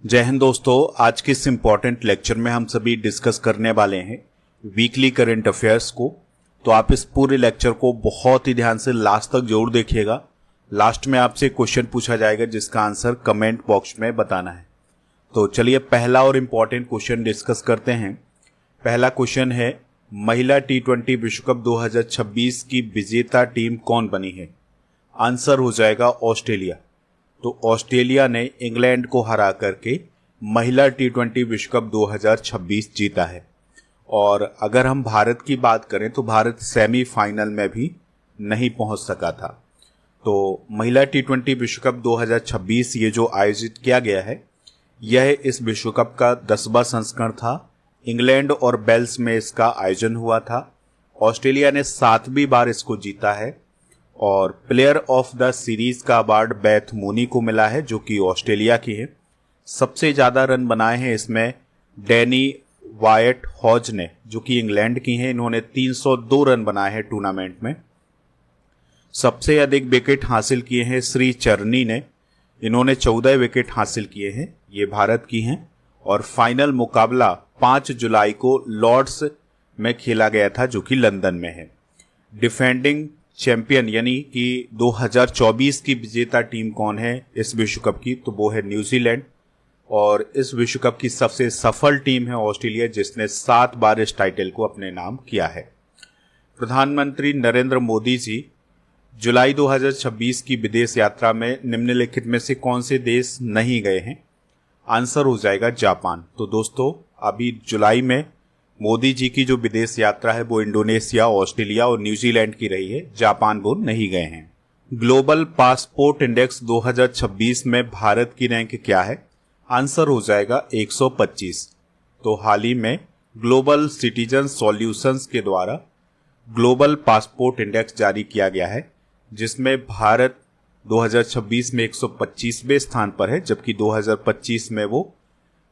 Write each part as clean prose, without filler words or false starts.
जय हिंद दोस्तों। आज के इस इम्पॉर्टेंट लेक्चर में हम सभी डिस्कस करने वाले हैं वीकली करंट अफेयर्स को। तो आप इस पूरे लेक्चर को बहुत ही ध्यान से लास्ट तक जरूर देखिएगा। लास्ट में आपसे क्वेश्चन पूछा जाएगा जिसका आंसर कमेंट बॉक्स में बताना है। तो चलिए पहला और इम्पॉर्टेंट क्वेश्चन डिस्कस करते हैं। पहला क्वेश्चन है, महिला T20 विश्व कप 2026 की विजेता टीम कौन बनी है? आंसर हो जाएगा ऑस्ट्रेलिया। तो ऑस्ट्रेलिया ने इंग्लैंड को हरा करके महिला T20 विश्व कप 2026 जीता है। और अगर हम भारत की बात करें तो भारत सेमीफाइनल में भी नहीं पहुंच सका था। तो महिला T20 विश्व कप 2026 ये जो आयोजित किया गया है, यह इस विश्व कप का 10वां संस्करण था। इंग्लैंड और वेल्स में इसका आयोजन हुआ था। ऑस्ट्रेलिया ने 7वीं बार इसको जीता है और प्लेयर ऑफ द सीरीज का अवार्ड बेथ मूनी को मिला है जो कि ऑस्ट्रेलिया की है। सबसे ज्यादा रन बनाए हैं इसमें डैनी वायट हॉज ने, जो कि इंग्लैंड की हैं। इन्होंने 302 रन बनाए हैं टूर्नामेंट में। सबसे अधिक विकेट हासिल किए हैं श्री चरनी ने, इन्होंने 14 विकेट हासिल किए हैं, ये भारत की हैं। और फाइनल मुकाबला 5 जुलाई को लॉर्ड्स में खेला गया था जो कि लंदन में है। डिफेंडिंग चैंपियन यानी कि 2024 की विजेता टीम कौन है इस विश्व कप की? तो वो है न्यूजीलैंड। और इस विश्व कप की सबसे सफल टीम है ऑस्ट्रेलिया, जिसने 7 बार इस टाइटल को अपने नाम किया है। प्रधानमंत्री नरेंद्र मोदी जी जुलाई 2026 की विदेश यात्रा में निम्नलिखित में से कौन से देश नहीं गए हैं? आंसर हो जाएगा जापान। तो दोस्तों अभी जुलाई में मोदी जी की जो विदेश यात्रा है वो इंडोनेशिया, ऑस्ट्रेलिया और न्यूजीलैंड की रही है। जापान वो नहीं गए हैं। ग्लोबल पासपोर्ट इंडेक्स 2026 में भारत की रैंक क्या है? आंसर हो जाएगा 125। तो हाल ही में ग्लोबल सिटीजन सॉल्यूशंस के द्वारा ग्लोबल पासपोर्ट इंडेक्स जारी किया गया है, जिसमें भारत 2026 में 125वें स्थान पर है, जबकि 2025 में वो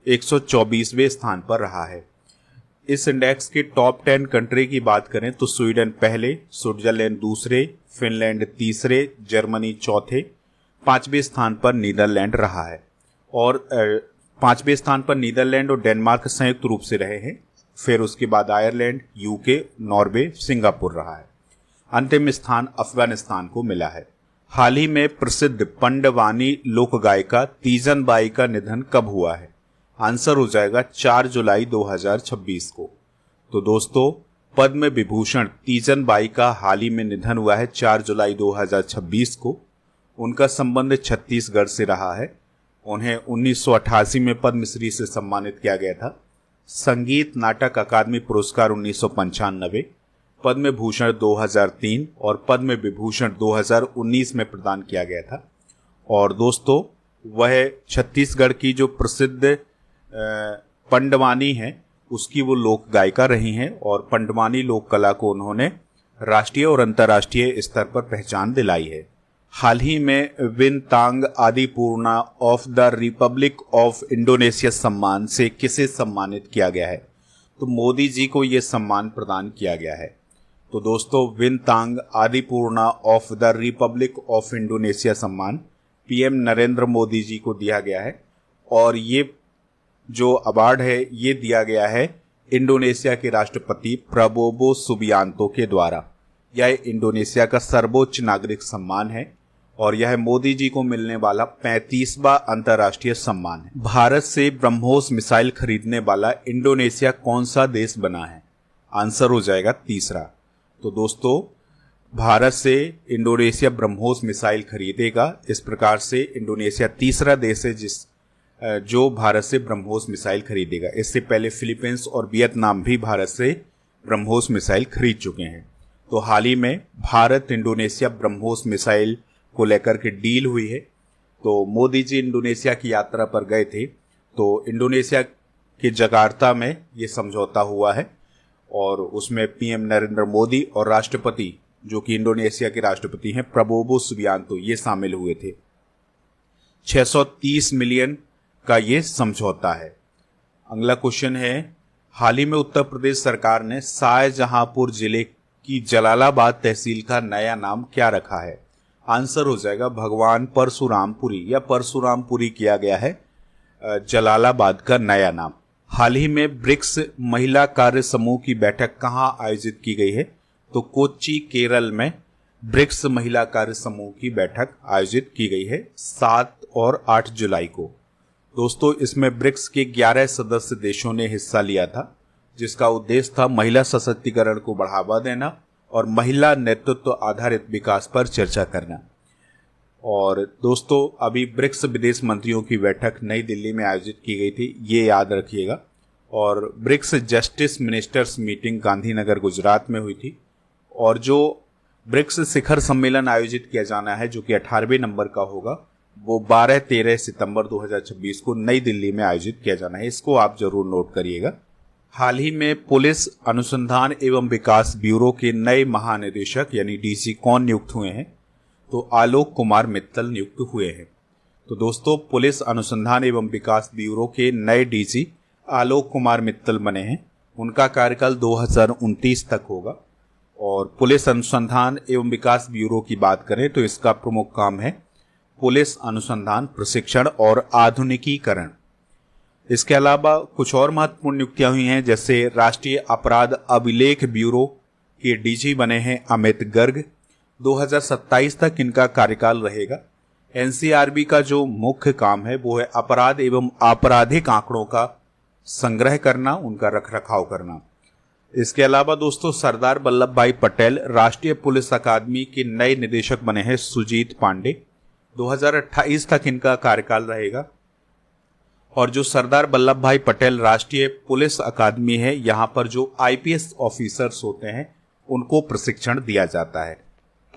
124वें स्थान पर रहा है। इस इंडेक्स के टॉप 10 कंट्री की बात करें तो स्वीडन पहले, स्विट्जरलैंड दूसरे, फिनलैंड तीसरे, जर्मनी चौथे, 5वें स्थान पर नीदरलैंड रहा है। और 5वें स्थान पर नीदरलैंड और डेनमार्क संयुक्त रूप से रहे हैं। फिर उसके बाद आयरलैंड, यूके, नॉर्वे, सिंगापुर रहा है। अंतिम स्थान अफगानिस्तान को मिला है। हाल ही में प्रसिद्ध पंडवानी लोक गायिका तीजन बाई का निधन कब हुआ है? आंसर हो जाएगा 4 जुलाई 2026 को। तो दोस्तों पद्म विभूषण तीजन बाई का हाल ही में निधन हुआ है 4 जुलाई 2026 को। उनका संबंध छत्तीसगढ़ से रहा है। उन्हें 1988 में पद्मश्री से सम्मानित किया गया था। संगीत नाटक अकादमी पुरस्कार 1995, पद्म भूषण 2003 और पद्म विभूषण 2019 में प्रदान किया गया था। और दोस्तों वह छत्तीसगढ़ की जो प्रसिद्ध पंडवानी है उसकी वो लोक गायिका रही हैं और पंडवानी लोक कला को उन्होंने राष्ट्रीय और अंतर्राष्ट्रीय स्तर पर पहचान दिलाई है। हाल ही में Bintang Adipurna of the Republic of Indonesia सम्मान से किसे सम्मानित किया गया है? तो मोदी जी को ये सम्मान प्रदान किया गया है। तो दोस्तों Bintang Adipurna of the Republic of Indonesia सम्मान पीएम नरेंद्र मोदी जी को दिया गया है। और ये जो अवार्ड है ये दिया गया है इंडोनेशिया के राष्ट्रपति प्रबोवो सुबियांतो के द्वारा। यह इंडोनेशिया का सर्वोच्च नागरिक सम्मान है और यह मोदी जी को मिलने वाला 35वां अंतर्राष्ट्रीय सम्मान है। भारत से ब्रह्मोस मिसाइल खरीदने वाला इंडोनेशिया कौन सा देश बना है? आंसर हो जाएगा तीसरा। तो दोस्तों भारत से इंडोनेशिया ब्रह्मोस मिसाइल खरीदेगा। इस प्रकार से इंडोनेशिया तीसरा देश है जो भारत से ब्रह्मोस मिसाइल खरीदेगा। इससे पहले फिलीपींस और वियतनाम भी भारत से ब्रह्मोस मिसाइल खरीद चुके हैं। तो हाल ही में भारत इंडोनेशिया ब्रह्मोस मिसाइल को लेकर के डील हुई है। तो मोदी जी इंडोनेशिया की यात्रा पर गए थे, तो इंडोनेशिया के जकार्ता में ये समझौता हुआ है और उसमें पीएम नरेंद्र मोदी और राष्ट्रपति जो कि इंडोनेशिया के राष्ट्रपति हैं प्रबोवो सुबियांतो ये शामिल हुए थे। 630 मिलियन का ये समझौता है। अगला क्वेश्चन है, हाल ही में उत्तर प्रदेश सरकार ने शाहजहांपुर जिले की जलालाबाद तहसील का नया नाम क्या रखा है? आंसर हो जाएगा भगवान परशुरामपुरी या परशुरामपुरी किया गया है। जलालाबाद का नया नाम। हाल ही में ब्रिक्स महिला कार्य समूह की बैठक कहां आयोजित की गई है? तो कोच्चि केरल में ब्रिक्स महिला कार्य समूह की बैठक आयोजित की गई है 7 और 8 जुलाई को। दोस्तों, इसमें ब्रिक्स के 11 सदस्य देशों ने हिस्सा लिया था, जिसका उद्देश्य था महिला सशक्तिकरण को बढ़ावा देना और महिला नेतृत्व आधारित विकास पर चर्चा करना। और दोस्तों, अभी ब्रिक्स विदेश मंत्रियों की बैठक नई दिल्ली में आयोजित की गई थी, ये याद रखिएगा। और BRICS justice ministers meeting Gandhinagar Gujarat में हुई थी। और जो ब्रिक्स शिखर सम्मेलन आयोजित किया जाना है, जो कि 18वें नंबर का होगा, वो 12-13 सितंबर 2026 को नई दिल्ली में आयोजित किया जाना है। इसको आप जरूर नोट करिएगा। हाल ही में पुलिस अनुसंधान एवं विकास ब्यूरो के नए महानिदेशक यानी डीसी कौन नियुक्त हुए हैं? तो आलोक कुमार मित्तल नियुक्त हुए हैं। तो दोस्तों, पुलिस अनुसंधान एवं विकास ब्यूरो के नए डीसी आलोक कुमार मित्तल बने हैं। उनका कार्यकाल 2029 तक होगा। और पुलिस अनुसंधान एवं विकास ब्यूरो की बात करें तो इसका प्रमुख काम है पुलिस अनुसंधान, प्रशिक्षण और आधुनिकीकरण। इसके अलावा कुछ और महत्वपूर्ण नियुक्तियां हुई हैं, जैसे राष्ट्रीय अपराध अभिलेख ब्यूरो के डीजी बने हैं अमित गर्ग। 2027 तक इनका कार्यकाल रहेगा। एनसीआरबी का जो मुख्य काम है वो है अपराध एवं आपराधिक आंकड़ों का संग्रह करना, उनका रखरखाव करना। इसके अलावा दोस्तों, सरदार वल्लभ भाई पटेल राष्ट्रीय पुलिस अकादमी के नए निदेशक बने हैं सुजीत पांडे। 2028 तक इनका कार्यकाल रहेगा। और जो सरदार वल्लभ भाई पटेल राष्ट्रीय पुलिस अकादमी है, यहाँ पर जो आईपीएस ऑफिसर्स होते हैं उनको प्रशिक्षण दिया जाता है।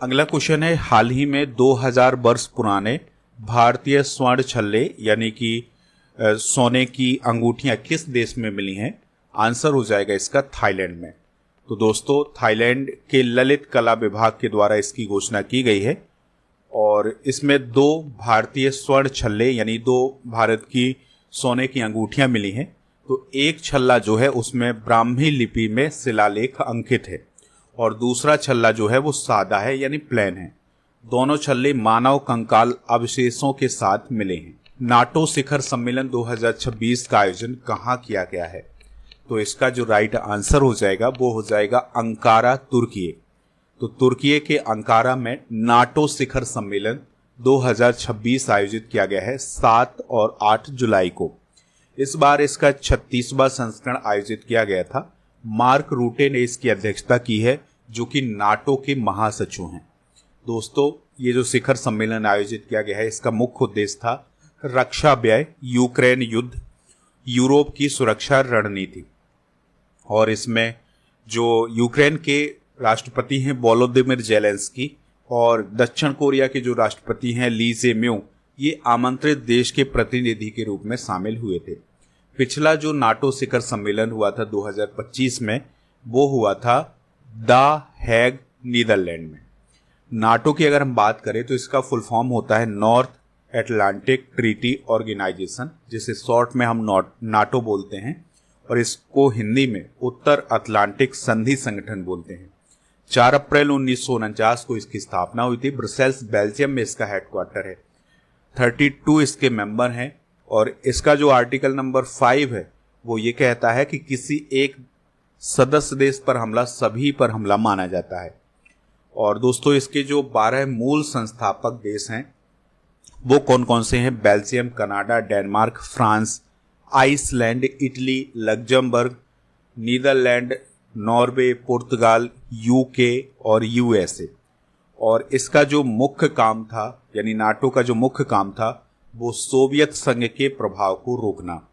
अगला क्वेश्चन है, हाल ही में 2000 वर्ष पुराने भारतीय स्वर्ण छल्ले यानी कि सोने की अंगूठियां किस देश में मिली हैं? आंसर हो जाएगा इसका थाईलैंड में। तो दोस्तों, थाईलैंड के ललित कला विभाग के द्वारा इसकी घोषणा की गई है। और इसमें 2 भारतीय स्वर्ण छल्ले यानी 2 भारत की सोने की अंगूठियां मिली हैं। तो एक छल्ला जो है उसमें ब्राह्मी लिपि में शिलालेख अंकित है और दूसरा छल्ला जो है वो सादा है यानी प्लेन है। दोनों छल्ले मानव कंकाल अवशेषों के साथ मिले हैं। नाटो शिखर सम्मेलन 2026 का आयोजन कहाँ किया गया है? तो इसका जो राइट आंसर हो जाएगा वो हो जाएगा अंकारा, तुर्की। तो तुर्की के अंकारा में नाटो शिखर सम्मेलन 2026 आयोजित किया गया है 7 और 8 जुलाई को। इस बार इसका 36वां संस्करण आयोजित किया गया था। मार्क रूटे ने इसकी अध्यक्षता की है, जो कि नाटो के महासचिव हैं। दोस्तों, ये जो शिखर सम्मेलन आयोजित किया गया है, इसका मुख्य उद्देश्य था रक्षा व्यय, यूक्रेन युद्ध, यूरोप की सुरक्षा रणनीति। और इसमें जो यूक्रेन के राष्ट्रपति हैं वोलोदिमिर जेलेंस्की और दक्षिण कोरिया के जो राष्ट्रपति हैं ली जे-म्यूंग, ये आमंत्रित देश के प्रतिनिधि के रूप में शामिल हुए थे। पिछला जो नाटो शिखर सम्मेलन हुआ था 2025 में, वो हुआ था द हैग, नीदरलैंड में। नाटो की अगर हम बात करें तो इसका फुल फॉर्म होता है नॉर्थ एटलांटिक ट्रीटी ऑर्गेनाइजेशन, जिसे शॉर्ट में हम नाटो बोलते हैं। और इसको हिंदी में उत्तर अटलांटिक संधि संगठन बोलते हैं। 4 अप्रैल 1949 को इसकी स्थापना हुई थी। ब्रसेल्स, बेल्जियम में इसका हेडक्वार्टर है। 32 इसके मेंबर हैं। और इसका जो आर्टिकल नंबर 5 है वो ये कहता है कि किसी एक सदस्य देश पर हमला सभी पर हमला माना जाता है। और दोस्तों, इसके जो 12 मूल संस्थापक देश हैं वो कौन कौन से हैं? Belgium, Canada, Denmark, France, Iceland, Italy, Luxembourg, Netherlands, Norway, पुर्तगाल, यूके और यूएसए। और इसका जो मुख्य काम था, यानी नाटो का जो मुख्य काम था, वो सोवियत संघ के प्रभाव को रोकना।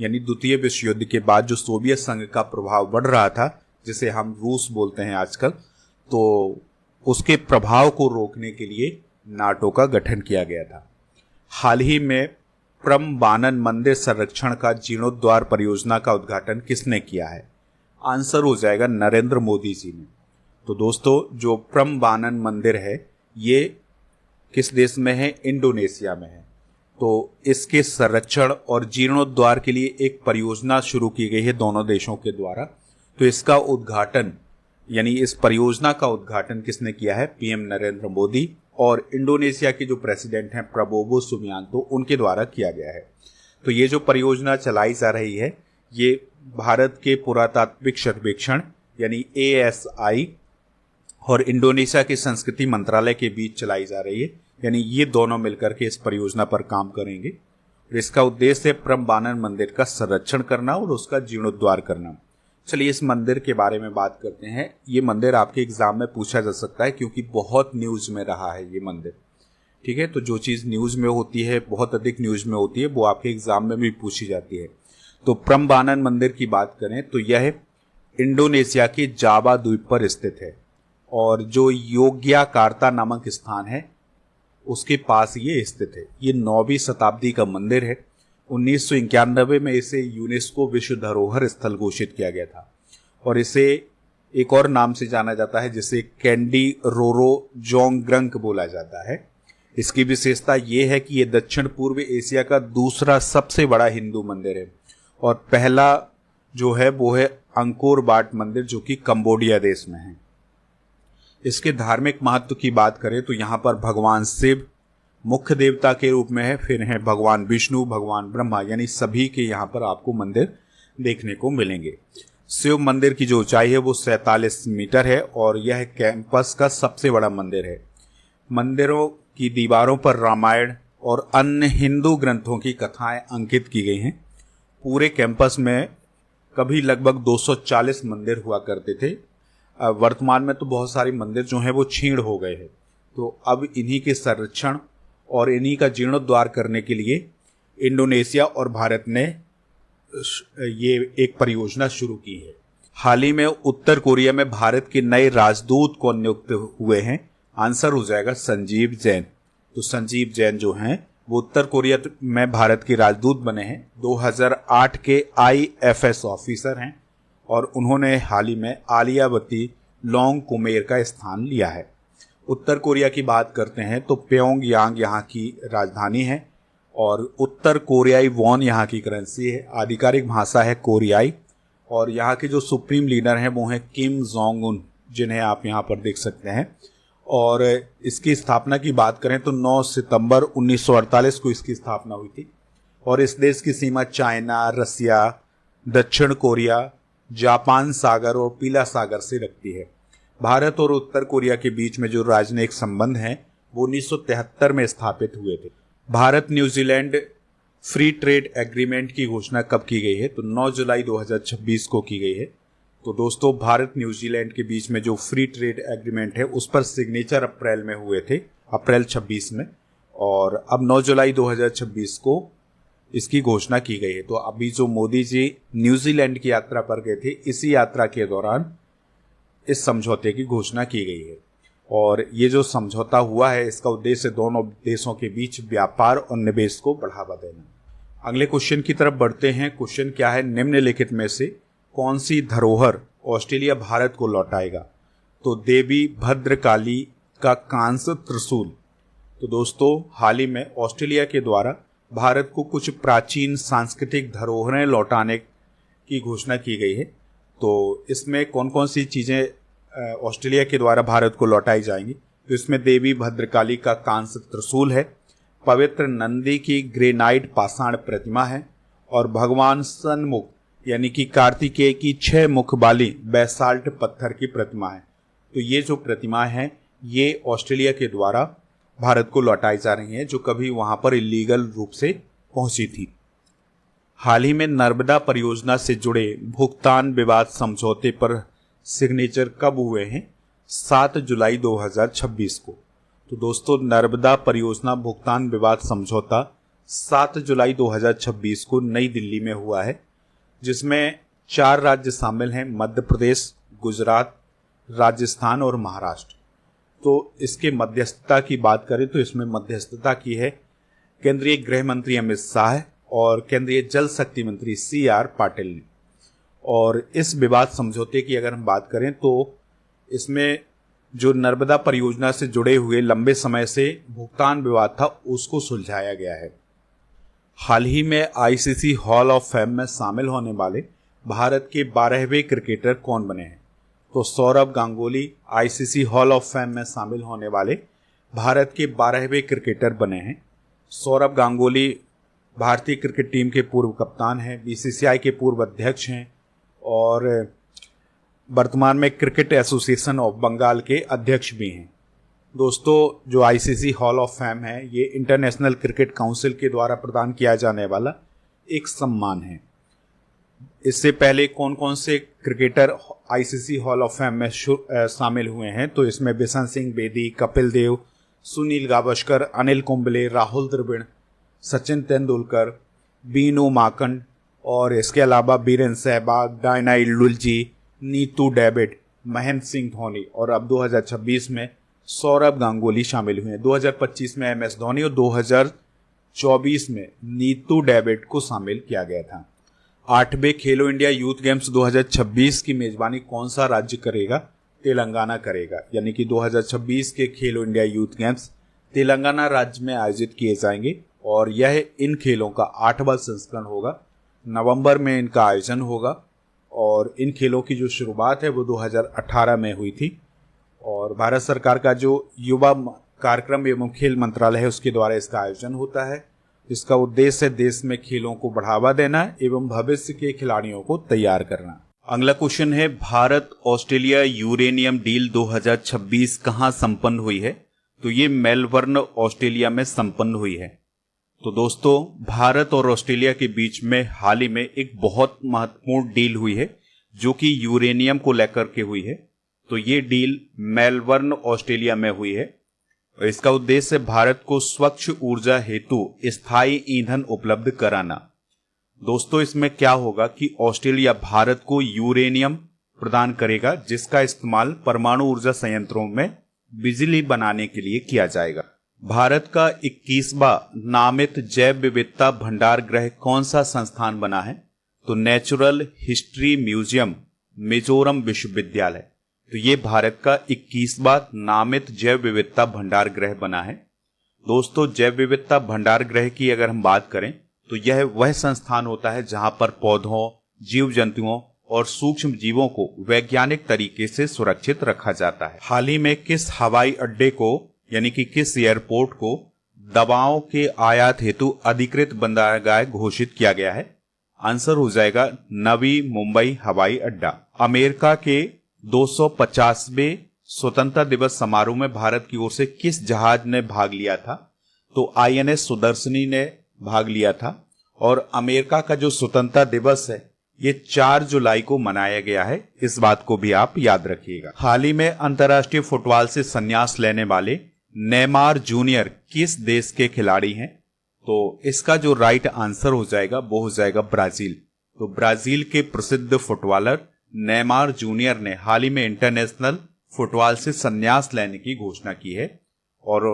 यानी द्वितीय विश्व युद्ध के बाद जो सोवियत संघ का प्रभाव बढ़ रहा था, जिसे हम रूस बोलते हैं आजकल, तो उसके प्रभाव को रोकने के लिए नाटो का गठन किया गया था। हाल ही में प्रमबानन मंदिर संरक्षण का जीर्णोद्धार परियोजना का उद्घाटन किसने किया है? आंसर हो जाएगा नरेंद्र मोदी जी ने। तो दोस्तों, जो प्रमबानन मंदिर है ये किस देश में है? इंडोनेशिया में है। तो इसके संरक्षण और जीर्णोद्धार के लिए एक परियोजना शुरू की गई है दोनों देशों के द्वारा। तो इसका उद्घाटन, यानी इस परियोजना का उद्घाटन किसने किया है? पीएम नरेंद्र मोदी और इंडोनेशिया के जो प्रेसिडेंट हैं प्रबोवो सुबियांतो, उनके द्वारा किया गया है। तो ये जो परियोजना चलाई जा रही है ये भारत के पुरातात्विक सर्वेक्षण यानी ASI और इंडोनेशिया के संस्कृति मंत्रालय के बीच चलाई जा रही है, यानी ये दोनों मिलकर के इस परियोजना पर काम करेंगे। और इसका उद्देश्य है प्रम्बानन मंदिर का संरक्षण करना और उसका जीर्णोद्धार करना। चलिए इस मंदिर के बारे में बात करते हैं। ये मंदिर आपके एग्जाम में पूछा जा सकता है क्योंकि बहुत न्यूज में रहा है ये मंदिर। ठीक है, तो जो चीज़ न्यूज में होती है, बहुत अधिक न्यूज में होती है, वो आपके एग्जाम में भी पूछी जाती है। तो प्रम्बानन मंदिर की बात करें तो यह इंडोनेशिया के जावा द्वीप पर स्थित है और जो योग्याकार्ता नामक स्थान है उसके पास ये स्थित है। ये 9वीं शताब्दी का मंदिर है। 1991 में इसे यूनेस्को विश्व धरोहर स्थल घोषित किया गया था और इसे एक और नाम से जाना जाता है जिसे कैंडी रोरो जोंगग्रंग बोला जाता है। इसकी विशेषता ये है कि ये दक्षिण पूर्व एशिया का दूसरा सबसे बड़ा हिंदू मंदिर है और पहला जो है वो है अंकोर वाट मंदिर जो कि कंबोडिया देश में है। इसके धार्मिक महत्व की बात करें तो यहाँ पर भगवान शिव मुख्य देवता के रूप में है, फिर है भगवान विष्णु, भगवान ब्रह्मा, यानी सभी के यहाँ पर आपको मंदिर देखने को मिलेंगे। शिव मंदिर की जो ऊंचाई है वो 47 मीटर है और यह कैंपस का सबसे बड़ा मंदिर है। मंदिरों की दीवारों पर रामायण और अन्य हिंदू ग्रंथों की कथाएं अंकित की गई हैं। पूरे कैंपस में कभी लगभग 240 मंदिर हुआ करते थे। वर्तमान में तो बहुत सारे मंदिर जो हैं वो क्षीण हो गए हैं। तो अब इन्हीं के संरक्षण और इन्हीं का जीर्णोद्धार करने के लिए इंडोनेशिया और भारत ने ये एक परियोजना शुरू की है। हाल ही में उत्तर कोरिया में भारत के नए राजदूत कौन नियुक्त हुए हैं? आंसर हो जाएगा संजीव जैन। तो संजीव जैन जो हैं वो उत्तर कोरिया में भारत के राजदूत बने हैं। 2008 के IFS ऑफिसर हैं और उन्होंने हाल ही में आलियावती लोंग कुमेर का स्थान लिया है। उत्तर कोरिया की बात करते हैं तो प्योंगयांग यहाँ की राजधानी है और उत्तर कोरियाई वॉन यहाँ की करेंसी है। आधिकारिक भाषा है कोरियाई और यहाँ के जो सुप्रीम लीडर हैं वो हैं किम जोंग उन, जिन्हें आप यहाँ पर देख सकते हैं। और इसकी स्थापना की बात करें तो 9 सितंबर 1948 को इसकी स्थापना हुई थी और इस देश की सीमा चाइना, रसिया, दक्षिण कोरिया, जापान सागर और पीला सागर से लगती है। भारत और उत्तर कोरिया के बीच में जो राजनयिक संबंध हैं वो 1973 में स्थापित हुए थे। Bharat New Zealand free trade agreement की घोषणा कब की गई है? तो 9 जुलाई 2026 को की गई है। तो दोस्तों भारत न्यूजीलैंड के बीच में जो फ्री ट्रेड एग्रीमेंट है उस पर सिग्नेचर अप्रैल में हुए थे, अप्रैल 26 में, और अब 9 जुलाई 2026 को इसकी घोषणा की गई है। तो अभी जो मोदी जी न्यूजीलैंड की यात्रा पर गए थे, इसी यात्रा के दौरान इस समझौते की घोषणा की गई है और ये जो समझौता हुआ है इसका उद्देश्य दोनों देशों के बीच व्यापार और निवेश को बढ़ावा देना। अगले क्वेश्चन की तरफ बढ़ते हैं। क्वेश्चन क्या है? निम्नलिखित में से कौन सी धरोहर ऑस्ट्रेलिया भारत को लौटाएगा? तो देवी भद्रकाली का कांस्य त्रिशूल। तो दोस्तों हाल ही में ऑस्ट्रेलिया के द्वारा भारत को कुछ प्राचीन सांस्कृतिक धरोहरें लौटाने की घोषणा की गई है। तो इसमें कौन कौन सी चीज़ें ऑस्ट्रेलिया के द्वारा भारत को लौटाई जाएंगी? तो इसमें देवी भद्रकाली का कांस्य त्रिशूल है, पवित्र नंदी की ग्रेनाइट पाषाण प्रतिमा है और भगवान सन्मुख यानी कि कार्तिकेय की 6 मुख वाली बैसाल्ट पत्थर की प्रतिमा है। तो ये जो प्रतिमा है ये ऑस्ट्रेलिया के द्वारा भारत को लौटाई जा रही हैं, जो कभी वहां पर इलीगल रूप से पहुंची थी। हाल ही में नर्मदा परियोजना से जुड़े भुगतान विवाद समझौते पर सिग्नेचर कब हुए हैं? 7 जुलाई 2026 को। तो दोस्तों नर्मदा परियोजना भुगतान विवाद समझौता 7 जुलाई 2026 को नई दिल्ली में हुआ है, जिसमें 4 राज्य शामिल हैं, मध्य प्रदेश, गुजरात, राजस्थान और महाराष्ट्र। तो इसके मध्यस्थता की बात करें तो इसमें मध्यस्थता की है केंद्रीय गृह मंत्री अमित शाह और केंद्रीय जल शक्ति मंत्री CR पाटिल ने। और इस विवाद समझौते की अगर हम बात करें तो इसमें जो नर्मदा परियोजना से जुड़े हुए लंबे समय से भुगतान विवाद था उसको सुलझाया गया है। हाल ही में ICC हॉल ऑफ फेम में शामिल होने वाले भारत के 12वें क्रिकेटर कौन बने हैं? तो Saurabh Ganguly ICC hall of fame में शामिल होने वाले भारत के 12वें क्रिकेटर बने हैं। सौरभ गांगुली भारतीय क्रिकेट टीम के पूर्व कप्तान हैं, बीसीसीआई के पूर्व अध्यक्ष हैं और वर्तमान में क्रिकेट एसोसिएशन ऑफ बंगाल के अध्यक्ष भी हैं। दोस्तों, जो आईसीसी हॉल ऑफ फेम है, ये इंटरनेशनल क्रिकेट काउंसिल के द्वारा प्रदान किया जाने वाला एक सम्मान है। इससे पहले कौन कौन से cricketer ICC hall of fame में शामिल हुए हैं, तो इसमें बिशन सिंह बेदी, कपिल देव, सुनील गावस्कर, अनिल कुंबले, राहुल द्रविड़, सचिन तेंदुलकर, बीनू माकन और इसके अलावा बीरेंद्र सहवाग, डायना इल्डुलजी, नीतू डेविड, महेंद्र सिंह धोनी और अब 2026 में सौरभ गांगुली शामिल हुए हैं। 2025 में एमएस धोनी और 2024 में नीतू डेविड को शामिल किया गया था। 8वें खेलो इंडिया यूथ गेम्स 2026 की मेजबानी कौन सा राज्य करेगा? तेलंगाना करेगा। यानी कि 2026 के खेलो इंडिया यूथ गेम्स तेलंगाना राज्य में आयोजित किए जाएंगे और यह इन खेलों का 8वां संस्करण होगा। नवंबर में इनका आयोजन होगा और इन खेलों की जो शुरुआत है वो 2018 में हुई थी और भारत सरकार का जो युवा कार्यक्रम एवं खेल मंत्रालय है उसके द्वारा इसका आयोजन होता है। इसका उद्देश्य है देश में खेलों को बढ़ावा देना एवं भविष्य के खिलाड़ियों को तैयार करना। अगला क्वेश्चन है, भारत ऑस्ट्रेलिया यूरेनियम डील 2026 कहां संपन्न हुई है? तो ये मेलबर्न ऑस्ट्रेलिया में संपन्न हुई है। तो दोस्तों, भारत और ऑस्ट्रेलिया के बीच में हाल ही में एक बहुत महत्वपूर्ण डील हुई है जो कि यूरेनियम को लेकर के हुई है। तो ये डील मेलबर्न ऑस्ट्रेलिया में हुई है और इसका उद्देश्य भारत को स्वच्छ ऊर्जा हेतु स्थायी ईंधन उपलब्ध कराना। दोस्तों, इसमें क्या होगा कि ऑस्ट्रेलिया भारत को यूरेनियम प्रदान करेगा जिसका इस्तेमाल परमाणु ऊर्जा संयंत्रों में बिजली बनाने के लिए किया जाएगा। भारत का 21वां नामित जैव विविधता भंडार गृह कौन सा संस्थान बना है? तो नेचुरल हिस्ट्री म्यूजियम, मिजोरम विश्वविद्यालय। तो ये भारत का 21वां नामित जैव विविधता भंडार गृह बना है। दोस्तों, जैव विविधता भंडार गृह की अगर हम बात करें तो यह वह संस्थान होता है जहां पर पौधों, जीव जंतुओं और सूक्ष्म जीवों को वैज्ञानिक तरीके से सुरक्षित रखा जाता है। हाल ही में किस हवाई अड्डे को यानी कि किस एयरपोर्ट को दवाओं के आयात हेतु अधिकृत बंदरगाह घोषित किया गया है? आंसर हो जाएगा नवी मुंबई हवाई अड्डा। अमेरिका के 250वें स्वतंत्रता दिवस समारोह में भारत की ओर से किस जहाज ने भाग लिया था? तो आईएनएस सुदर्शनी ने भाग लिया था और अमेरिका का जो स्वतंत्रता दिवस है ये 4 जुलाई को मनाया गया है। इस बात को भी आप याद रखिएगा। हाल ही में अंतर्राष्ट्रीय फुटबॉल से संन्यास लेने वाले नेमार जूनियर किस देश के खिलाड़ी हैं? तो इसका जो राइट आंसर हो जाएगा वो हो जाएगा ब्राजील। तो ब्राजील के प्रसिद्ध फुटबॉलर नेमार जूनियर ने हाल ही में इंटरनेशनल फुटबॉल से संन्यास लेने की घोषणा की है और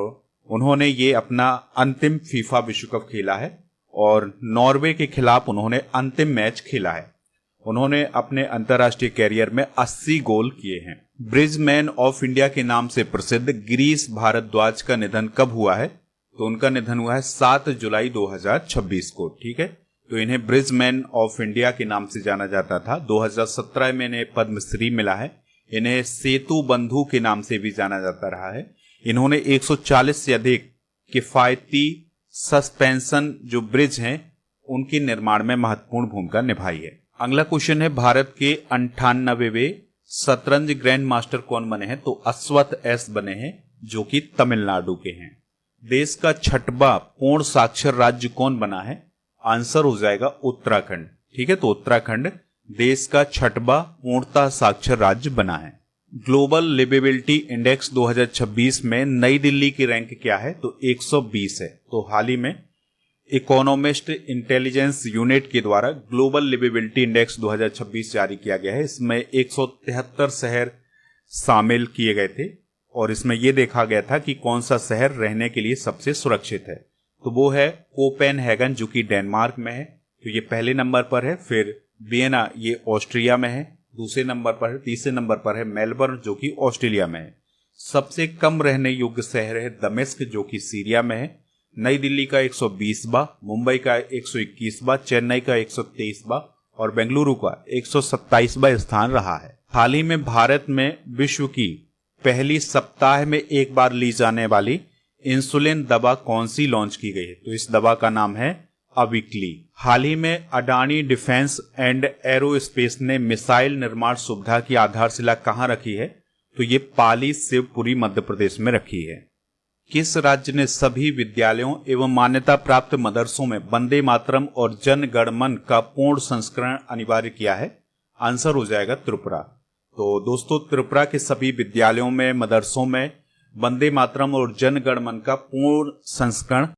उन्होंने ये अपना अंतिम फीफा विश्व कप खेला है और नॉर्वे के खिलाफ उन्होंने अंतिम मैच खेला है। उन्होंने अपने अंतर्राष्ट्रीय कैरियर में 80 गोल किए हैं। ब्रिजमैन ऑफ इंडिया के नाम से प्रसिद्ध गिरीश भारद्वाज का निधन कब हुआ है? तो उनका निधन हुआ है 7 जुलाई 2026 को। ठीक है, तो इन्हें ब्रिजमैन ऑफ इंडिया के नाम से जाना जाता था। 2017 में इन्हें पद्मश्री मिला है। इन्हें सेतु बंधु के नाम से भी जाना जाता रहा है। इन्होंने 140 से अधिक किफायती सस्पेंशन जो ब्रिज हैं उनके निर्माण में महत्वपूर्ण भूमिका निभाई है। अगला क्वेश्चन है, भारत के 98वें शतरंज ग्रैंड मास्टर कौन बने हैं? तो अश्वथ एस बने हैं जो कि तमिलनाडु के हैं। देश का 6वां पूर्ण साक्षर राज्य कौन बना है? आंसर हो जाएगा उत्तराखंड। ठीक है, तो उत्तराखंड देश का 6वां पूर्णतः साक्षर राज्य बना है। ग्लोबल लिवेबिलिटी इंडेक्स 2026 में नई दिल्ली की रैंक क्या है? तो 120 है। तो हाल ही में इकोनॉमिस्ट इंटेलिजेंस यूनिट के द्वारा ग्लोबल लिवेबिलिटी इंडेक्स 2026 जारी किया गया है। इसमें 173 शहर शामिल किए गए थे और इसमें यह देखा गया था कि कौन सा शहर रहने के लिए सबसे सुरक्षित है। तो वो है कोपेनहेगन जो कि डेनमार्क में है, तो ये पहले नंबर पर है। फिर वियना ये ऑस्ट्रिया में है, दूसरे नंबर पर है। तीसरे नंबर पर है मेलबर्न जो कि ऑस्ट्रेलिया में है। सबसे कम रहने योग्य शहर है दमिश्क जो कि सीरिया में है। नई दिल्ली का 120वां, मुंबई का 121वां, चेन्नई का 123वां और बेंगलुरु का 127वां स्थान रहा है। हाल ही में भारत में विश्व की पहली सप्ताह में एक बार ली जाने वाली इंसुलिन दवा कौन सी लॉन्च की गई है? तो इस दवा का नाम है अवीकली। हाल ही में अडानी डिफेंस एंड एरोस्पेस ने मिसाइल निर्माण सुविधा की आधारशिला कहां रखी है? तो ये पाली शिवपुरी मध्य प्रदेश में रखी है। किस राज्य ने सभी विद्यालयों एवं मान्यता प्राप्त मदरसों में वंदे मातरम और जन गण मन का पूर्ण संस्करण अनिवार्य किया है? आंसर हो जाएगा त्रिपुरा। तो दोस्तों, त्रिपुरा के सभी विद्यालयों में, मदरसों में वंदे मातरम और जन गण मन का पूर्ण संस्करण